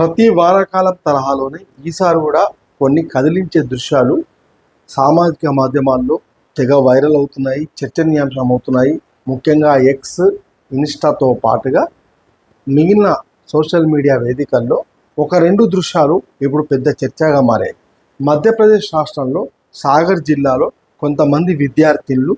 ప్రతి వానాకాలం తరహాలోనే ఈసారి కూడా కొన్ని కదిలించే దృశ్యాలు సామాజిక మాధ్యమాల్లో తెగ వైరల్ అవుతున్నాయి, చర్చనీయాంశం అవుతున్నాయి. ముఖ్యంగా ఎక్స్, ఇన్స్టాతో పాటుగా మిగిలిన సోషల్ మీడియా వేదికల్లో ఒక రెండు దృశ్యాలు ఇప్పుడు పెద్ద చర్చగా మారాయి. మధ్యప్రదేశ్ రాష్ట్రంలో సాగర్ జిల్లాలో కొంతమంది విద్యార్థులు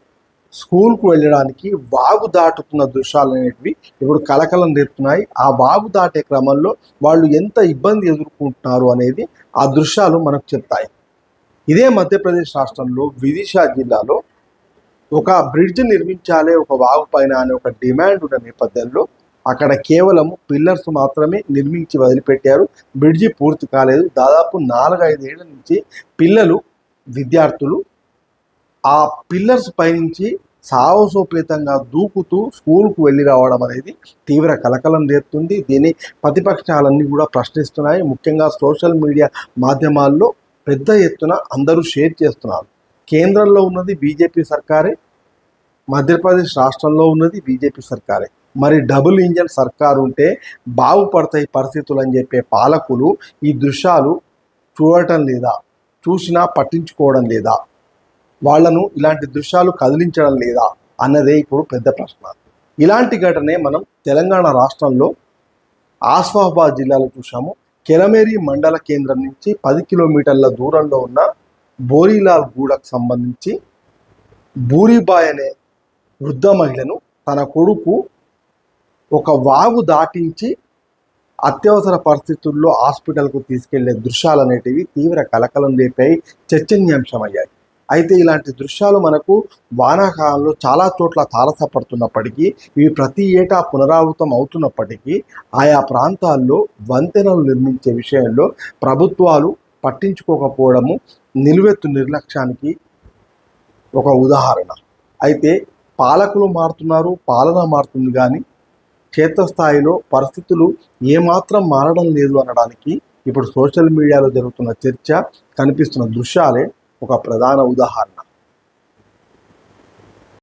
స్కూల్కు వెళ్ళడానికి వాగు దాటుతున్న దృశ్యాలు అనేటివి ఇప్పుడు కలకలం రేపుతున్నాయి. ఆ వాగు దాటే క్రమంలో వాళ్ళు ఎంత ఇబ్బంది ఎదుర్కొంటున్నారు అనేది ఆ దృశ్యాలు మనకు చెప్తాయి. ఇదే మధ్యప్రదేశ్ రాష్ట్రంలో విదిశా జిల్లాలో ఒక బ్రిడ్జ్ నిర్మించాలి ఒక వాగు పైన అనే ఒక డిమాండ్ ఉన్న నేపథ్యంలో అక్కడ కేవలం పిల్లర్స్ మాత్రమే నిర్మించి వదిలిపెట్టారు. బ్రిడ్జి పూర్తి కాలేదు. దాదాపు 4-5 ఏళ్ల నుంచి విద్యార్థులు ఆ పిల్లర్స్ పైనుంచి సాహసోపేతంగా దూకుతూ స్కూల్కు వెళ్ళి రావడం అనేది తీవ్ర కలకలం రేపుతుంది. దీన్ని ప్రతిపక్షాలన్నీ కూడా ప్రశ్నిస్తున్నాయి. ముఖ్యంగా సోషల్ మీడియా మాధ్యమాల్లో పెద్ద ఎత్తున అందరూ షేర్ చేస్తున్నారు. కేంద్రంలో ఉన్నది బీజేపీ సర్కారే, మధ్యప్రదేశ్ రాష్ట్రంలో ఉన్నది బీజేపీ సర్కారే. మరి డబుల్ ఇంజన్ సర్కారు ఉంటే బాగుపడతాయి పరిస్థితులు అని చెప్పే పాలకులు ఈ దృశ్యాలు చూడటం లేదా, చూసినా పట్టించుకోవడం లేదా, వాళ్లను ఇలాంటి దృశ్యాలు కదిలించడం లేదా అన్నదే ఇప్పుడు పెద్ద ప్రశ్న. ఇలాంటి ఘటనే మనం తెలంగాణ రాష్ట్రంలో ఆసిఫాబాద్ జిల్లాలో చూసాము. కెరమేరి మండల కేంద్రం నుంచి 10 కిలోమీటర్ల దూరంలో ఉన్న బోరీలాల్ గూడకు సంబంధించి బూరిబాయ్ అనే వృద్ధ మహిళను తన కొడుకు ఒక వాగు దాటించి అత్యవసర పరిస్థితుల్లో హాస్పిటల్కు తీసుకెళ్లే దృశ్యాలు అనేటివి తీవ్ర కలకలం రేపాయి, చర్చనీయాంశమయ్యాయి. అయితే ఇలాంటి దృశ్యాలు మనకు వానాకాలంలో చాలా చోట్ల తారసపడుతున్నప్పటికీ, ఇవి ప్రతి ఏటా పునరావృతం అవుతున్నప్పటికీ ఆయా ప్రాంతాల్లో వంతెనలు నిర్మించే విషయంలో ప్రభుత్వాలు పట్టించుకోకపోవడము నిలువెత్తు నిర్లక్ష్యానికి ఒక ఉదాహరణ. అయితే పాలకులు మారుతున్నారు, పాలన మారుతుంది, కానీ క్షేత్రస్థాయిలో పరిస్థితులు ఏమాత్రం మారడం లేదు అనడానికి ఇప్పుడు సోషల్ మీడియాలో జరుగుతున్న చర్చ, కనిపిస్తున్న దృశ్యాలే ఒక ప్రధాన ఉదాహరణ.